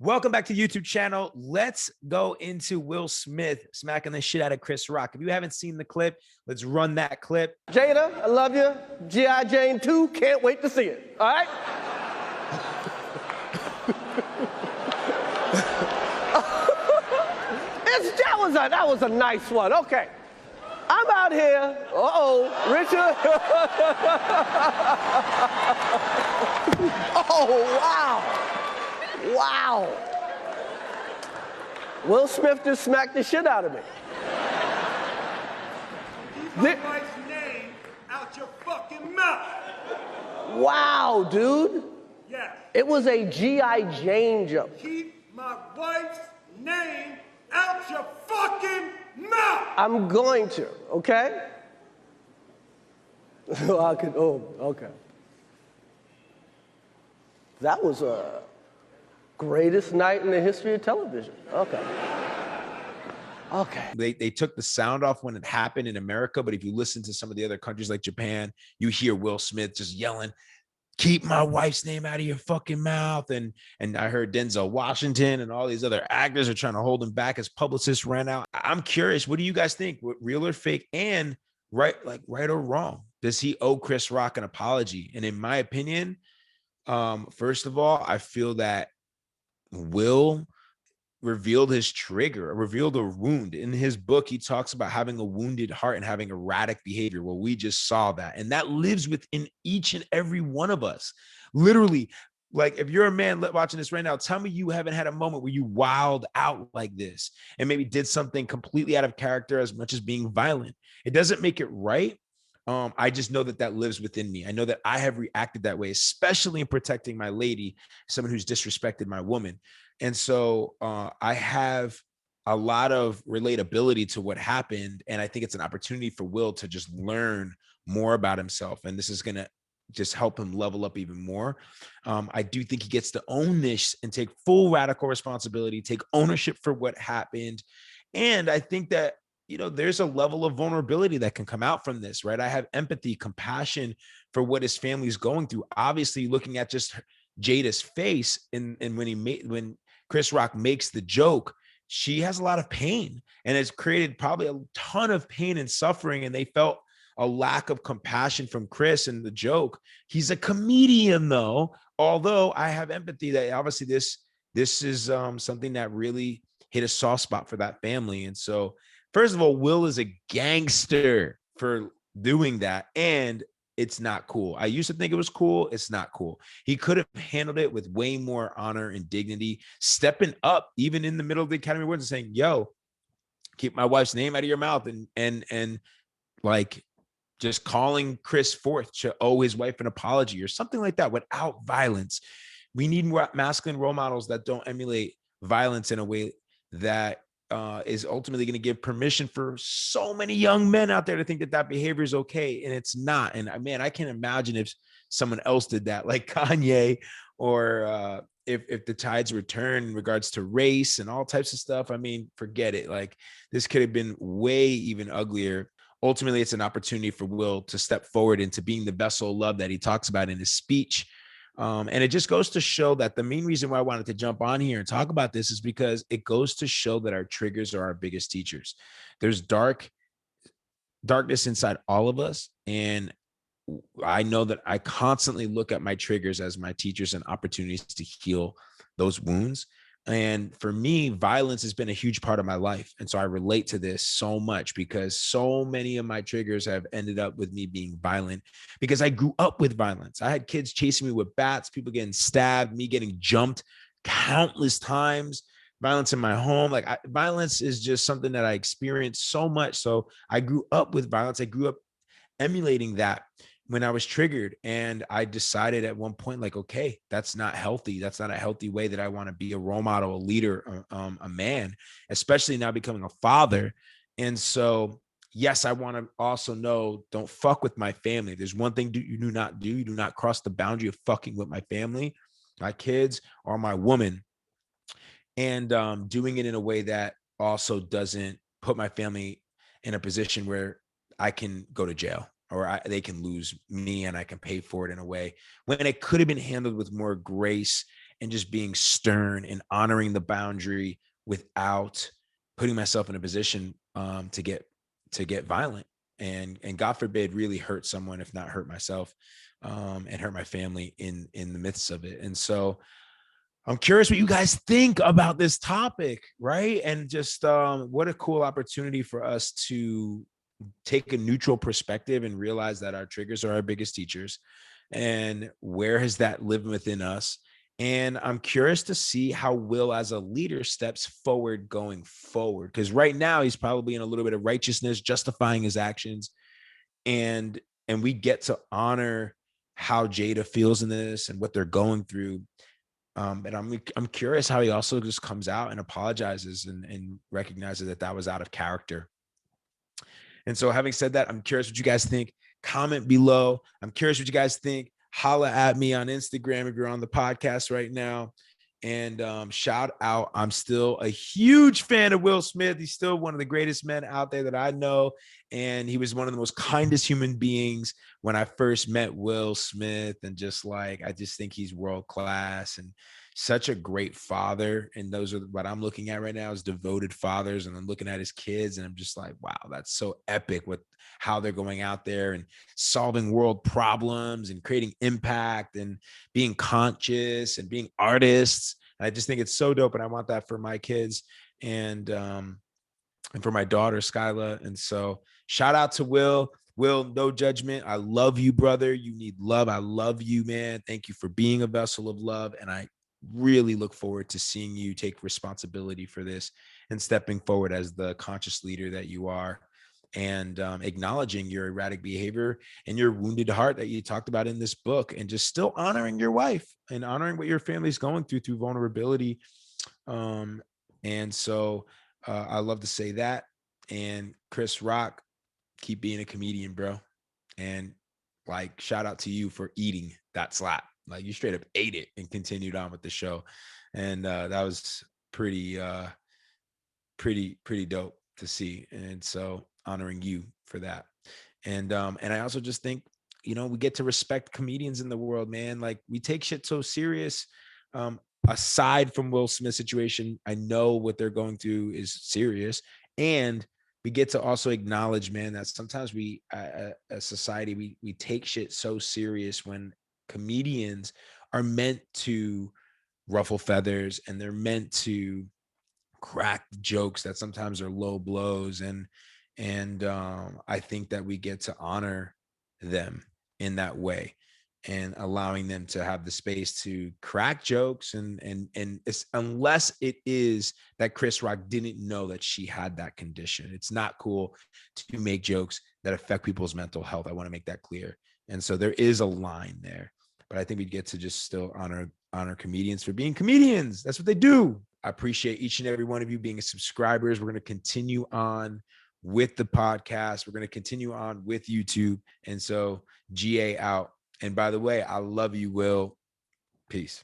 Welcome back to the YouTube channel. Let's go into Will Smith smacking the shit out of Chris Rock. If you haven't seen the clip, let's run that clip. Jada, I love you. G.I. Jane 2, can't wait to see it. All right? that was a nice one. Okay. I'm out here. Richard. Oh, wow. Wow. Will Smith just smacked the shit out of me. Keep my wife's name out your fucking mouth. Wow, dude. Yes. It was a G.I. Jane joke. Keep my wife's name out your fucking mouth. I'm going to, okay? Okay. That was a greatest night in the history of television. Okay. Okay. They took the sound off when it happened in America, but if you listen to some of the other countries like Japan, you hear Will Smith just yelling, "Keep my wife's name out of your fucking mouth." And I heard Denzel Washington and all these other actors are trying to hold him back as publicists ran out. I'm curious, what do you guys think? What, real or fake? And right or wrong? Does he owe Chris Rock an apology? And in my opinion, first of all, I feel that Will revealed his trigger, revealed a wound. In his book, he talks about having a wounded heart and having erratic behavior. Well, we just saw that. And that lives within each and every one of us. Literally, like if you're a man watching this right now, tell me you haven't had a moment where you wilded out like this and maybe did something completely out of character as much as being violent. It doesn't make it right. I just know that lives within me. I know that I have reacted that way, especially in protecting my lady, someone who's disrespected my woman. And so I have a lot of relatability to what happened. And I think it's an opportunity for Will to just learn more about himself. And this is going to just help him level up even more. I do think he gets to own this and take full radical responsibility, take ownership for what happened. And I think that, you know, there's a level of vulnerability that can come out from this, right? I have empathy, compassion for what his family's going through. Obviously, looking at just Jada's face and when Chris Rock makes the joke, she has a lot of pain and it's created probably a ton of pain and suffering. And they felt a lack of compassion from Chris in the joke. He's a comedian though, although I have empathy that obviously this is something that really hit a soft spot for that family. And so first of all, Will is a gangster for doing that. And it's not cool. I used to think it was cool. It's not cool. He could have handled it with way more honor and dignity, stepping up even in the middle of the Academy Awards and saying, "Yo, keep my wife's name out of your mouth." And like just calling Chris forth to owe his wife an apology or something like that without violence. We need more masculine role models that don't emulate violence in a way that is ultimately going to give permission for so many young men out there to think that behavior is okay, and it's not. And man, I can't imagine if someone else did that, like Kanye, or if the tides return in regards to race and all types of stuff. I mean, forget it. Like this could have been way even uglier. Ultimately, it's an opportunity for Will to step forward into being the vessel of love that he talks about in his speech. And it just goes to show that the main reason why I wanted to jump on here and talk about this is because it goes to show that our triggers are our biggest teachers. There's darkness inside all of us. And I know that I constantly look at my triggers as my teachers and opportunities to heal those wounds. And for me, violence has been a huge part of my life. And so I relate to this so much because so many of my triggers have ended up with me being violent because I grew up with violence. I had kids chasing me with bats, people getting stabbed, me getting jumped countless times, violence in my home. Violence is just something that I experienced so much. So I grew up with violence. I grew up emulating that when I was triggered, and I decided at one point, like, okay, that's not healthy. That's not a healthy way that I want to be a role model, a leader, a man, especially now becoming a father. And so, yes, I want to also know, don't fuck with my family. There's one thing you do not do. You do not cross the boundary of fucking with my family, my kids, or my woman. And doing it in a way that also doesn't put my family in a position where I can go to jail, or they can lose me and I can pay for it in a way when it could have been handled with more grace and just being stern and honoring the boundary without putting myself in a position to get violent and God forbid really hurt someone, if not hurt myself, and hurt my family in the midst of it. And so I'm curious what you guys think about this topic, right? And just what a cool opportunity for us to take a neutral perspective and realize that our triggers are our biggest teachers. And where has that lived within us? And I'm curious to see how Will, as a leader, steps forward going forward. Because right now he's probably in a little bit of righteousness, justifying his actions. And we get to honor how Jada feels in this and what they're going through. And I'm curious how he also just comes out and apologizes and recognizes that that was out of character. And so having said that, I'm curious what you guys think. Comment below. I'm curious what you guys think. Holla at me on Instagram if you're on the podcast right now. And shout out, I'm still a huge fan of Will Smith. He's still one of the greatest men out there that I know. And he was one of the most kindest human beings when I first met Will Smith. And just like, I just think he's world class and such a great father. And those are what I'm looking at right now is devoted fathers. And I'm looking at his kids and I'm just like, wow, that's so epic with how they're going out there and solving world problems and creating impact and being conscious and being artists. And I just think it's so dope. And I want that for my kids and for my daughter, Skyla. And so shout out to Will. Will, no judgment. I love you, brother. You need love. I love you, man. Thank you for being a vessel of love. And I really look forward to seeing you take responsibility for this and stepping forward as the conscious leader that you are and acknowledging your erratic behavior and your wounded heart that you talked about in this book and just still honoring your wife and honoring what your family's going through vulnerability. And so I love to say that. And Chris Rock, keep being a comedian, bro. And like, shout out to you for eating that slap. Like you straight up ate it and continued on with the show. And that was pretty dope to see. And so honoring you for that. And I also just think, you know, we get to respect comedians in the world, man. Like we take shit so serious. Aside from Will Smith's situation, I know what they're going through is serious. And we get to also acknowledge, man, that sometimes we, as society, we take shit so serious when comedians are meant to ruffle feathers and they're meant to crack jokes that sometimes are low blows. And I think that we get to honor them in that way and allowing them to have the space to crack jokes and it's, unless it is that Chris Rock didn't know that she had that condition. It's not cool to make jokes that affect people's mental health. I want to make that clear. And so there is a line there, but I think we get to just still honor comedians for being comedians. That's what they do. I appreciate each and every one of you being subscribers. We're going to continue on with the podcast. We're going to continue on with YouTube. And so GA out. And by the way, I love you, Will. Peace.